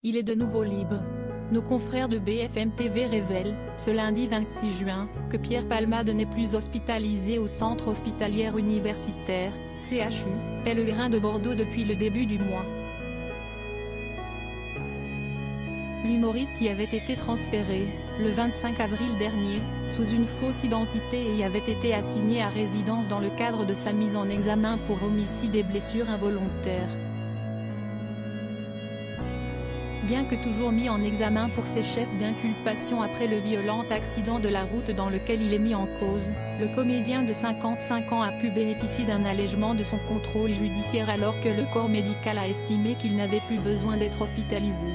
Il est de nouveau libre. Nos confrères de BFM TV révèlent, ce lundi 26 juin, que Pierre Palmade n'est plus hospitalisé au Centre hospitalier universitaire, CHU, Pellegrin de Bordeaux depuis le début du mois. L'humoriste y avait été transféré, le 25 avril dernier, sous une fausse identité et y avait été assigné à résidence dans le cadre de sa mise en examen pour homicide et blessures involontaires. Bien que toujours mis en examen pour ses chefs d'inculpation après le violent accident de la route dans lequel il est mis en cause, le comédien de 55 ans a pu bénéficier d'un allègement de son contrôle judiciaire alors que le corps médical a estimé qu'il n'avait plus besoin d'être hospitalisé.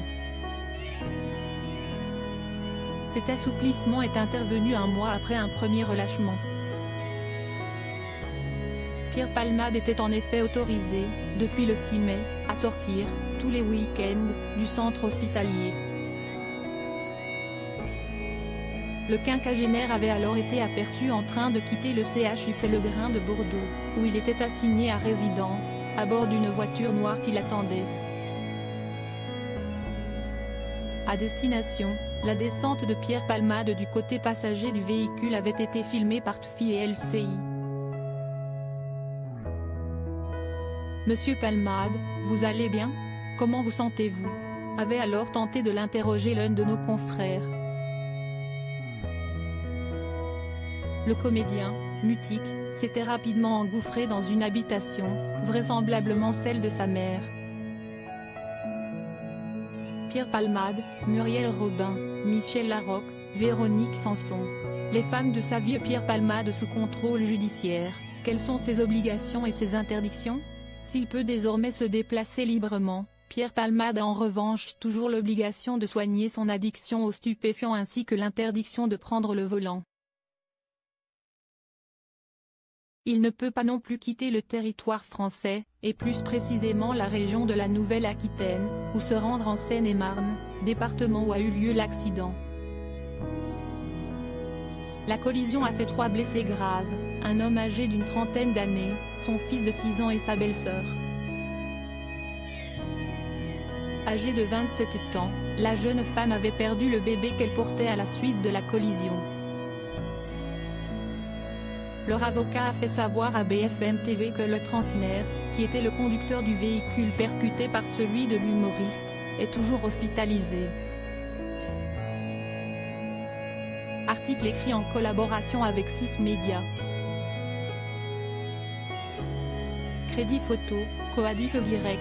Cet assouplissement est intervenu un mois après un premier relâchement. Pierre Palmade était en effet autorisé, depuis le 6 mai, à sortir, tous les week-ends, du centre hospitalier. Le quinquagénaire avait alors été aperçu en train de quitter le CHU Pellegrin de Bordeaux, où il était assigné à résidence, à bord d'une voiture noire qui l'attendait. À destination, la descente de Pierre Palmade du côté passager du véhicule avait été filmée par TFI et LCI. Monsieur Palmade, vous allez bien? Comment vous sentez-vous? Avait alors tenté de l'interroger l'un de nos confrères. Le comédien, mutique, s'était rapidement engouffré dans une habitation, vraisemblablement celle de sa mère. Pierre Palmade, Muriel Robin, Michel Larocque, Véronique Sanson. Les femmes de sa vie. Pierre Palmade sous contrôle judiciaire, quelles sont ses obligations et ses interdictions? S'il peut désormais se déplacer librement, Pierre Palmade a en revanche toujours l'obligation de soigner son addiction aux stupéfiants ainsi que l'interdiction de prendre le volant. Il ne peut pas non plus quitter le territoire français, et plus précisément la région de la Nouvelle-Aquitaine, ou se rendre en Seine-et-Marne, département où a eu lieu l'accident. La collision a fait 3 blessés graves, un homme âgé d'une trentaine d'années, son fils de 6 ans et sa belle-sœur. Âgée de 27 ans, la jeune femme avait perdu le bébé qu'elle portait à la suite de la collision. Leur avocat a fait savoir à BFM TV que le trentenaire, qui était le conducteur du véhicule percuté par celui de l'humoriste, est toujours hospitalisé. Article écrit en collaboration avec 6 médias. Crédit photo, Coadic Y.